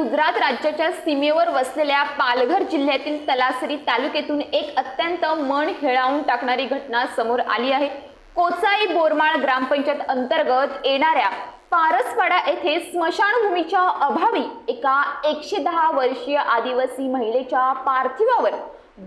गुजरात राज्याच्या सीमेवर वसलेल्या पालघर जिल्ह्यातील तलासरी तालुक्यातून एक अत्यंत मन खेळावून टाकणारी घटना समोर आली आहे। कोचाई बोरमाळ ग्रामपंचायत अंतर्गत येणाऱ्या पारसपाडा येथे स्मशानभूमीच्या अभावी एका 110 वर्षीय आदिवासी महिलेच्या पार्थिवावर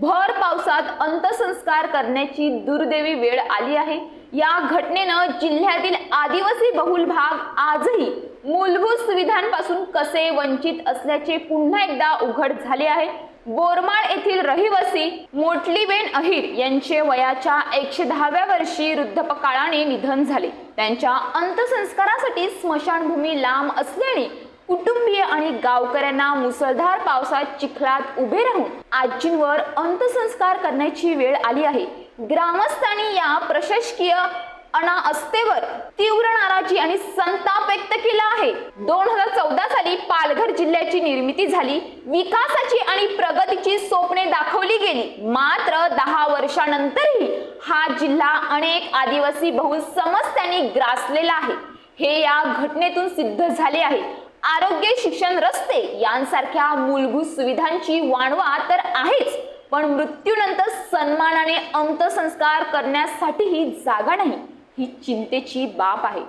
भर पावसात अंत्यसंस्कार करण्याची दुर्दैवी वेळ आली आहे। या घटनेनं जिल्ह्यातील आदिवासी बहुल भाग आजही मूलभूत सुविधांपासून कसे वंचित असल्याचे पुन्हा एकदा उघड झाले आहे। बोरमाळ येथील रहिवासी मोटलीबेन अहिर यांचे वयाच्या 110व्या वर्षी वृद्धापकाळाने निधन झाले। त्यांच्या अंत्यसंस्कारासाठी स्मशानभूमी लांब असल्याने कुटुंबीय आणि गावकऱ्यांना मुसळधार पावसात चिखलात उभे राहून आजींवर अंत्यसंस्कार करण्याची वेळ आली आहे। ग्रामस्थांनी या प्रशासकीय अनावस्थेवर तीव्र नाराजी आणि संताप व्यक्त केला आहे। 2014 साली पालघर जिल्ह्याची निर्मिती झाली, विकासाची आणि प्रगतीची स्वप्ने दाखवली गेली, मात्र 10 वर्षांनंतरही हा जिल्हा अनेक आदिवासी बहुल समस्यांनी ग्रासलेला आहे। हे या घटनेतून सिद्ध झाले आहे। आरोग्य, शिक्षण, रस्ते यांसारख्या मूलभूत सुविधांची वाणवा तर आहेच, पण मृत्यूनंतर सन्मानाने अंत्यसंस्कार करण्यासाठीही जागा नाही, ही चिंतेची बाब आहे।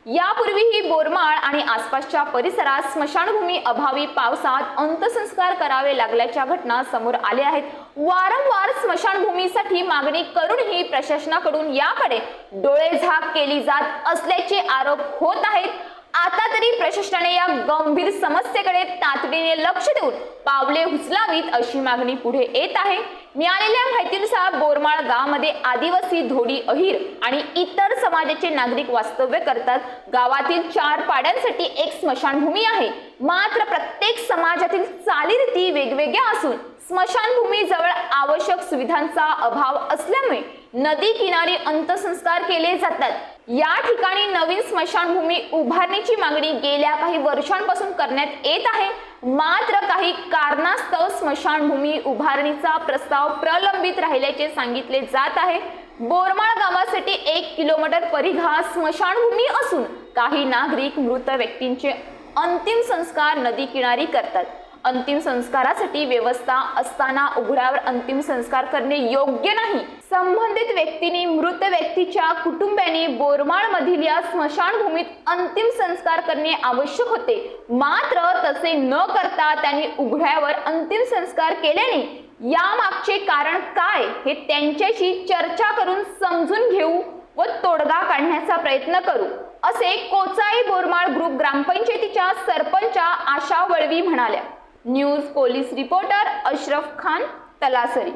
यापूर्वीही बोरमाळ आणि आसपासच्या परिसरात स्मशानभूमी अभावी पावसात अंत्यसंस्कार करावे लागल्याच्या घटना समोर आल्या आहेत। वारंवार स्मशानभूमीसाठी मागणी करूनही प्रशासनाकडून याकडे डोळेझाक केली जात असल्याचे आरोप होत आहेत। आता तरी प्रशासनाने या गंभीर समस्येकडे तातडीने लक्ष देऊन पावले उचलावीत अशी मागणी पुढे येत आहे। मिळालेल्या माहितीनुसार बोरमाळ गावामध्ये आदिवासी धोडी अहिर आणि इतर समाजाचे नागरिक वास्तव्य करतात। गावातील 4 पाड्यांसाठी एक स्मशानभूमी आहे, मात्र प्रत्येक समाजातील चालीरीती वेगवेगळ्या असून स्मशानभूमी जवळ आवश्यक सुविधांचा अभाव असल्यामुळे नदी किनारी अंत्यसंस्कार केले जातात। या ठिकाणी नवीन स्मशानभूमी उभारण्याची मागणी गेल्या काही वर्षांपासून करण्यात येत आहे, मात्र काही कारणास्तव स्मशानभूमी उभारणीचा प्रस्ताव प्रलंबित राहिल्याचे सांगितले जात आहे। बोरमाळ गावासाठी 1 किलोमीटर परिघात स्मशानभूमी असून काही नागरिक मृत व्यक्तींचे अंतिम संस्कार नदी किनारी करतात। अंतिम संस्कारासाठी व्यवस्था असताना उघड्यावर अंतिम संस्कार करणे योग्य नाही। संबंधित व्यक्तीने मृत व्यक्तीच्या कुटुंबियांनी बोरमाळ मधील या स्मशानभूमीत अंतिम संस्कार करणे आवश्यक होते, मात्र तसे न करता त्यांनी उघड्यावर अंतिम संस्कार केल्याने यामागचे कारण काय हे त्यांच्याशी चर्चा करून समजून घेऊ व तोडगा काढण्याचा प्रयत्न करू, असे कोचाई बोरमाळ ग्रुप ग्रामपंचायतीच्या सरपंच आशा वळवी म्हणाल्या। News police reporter Ashraf Khan, Talasari.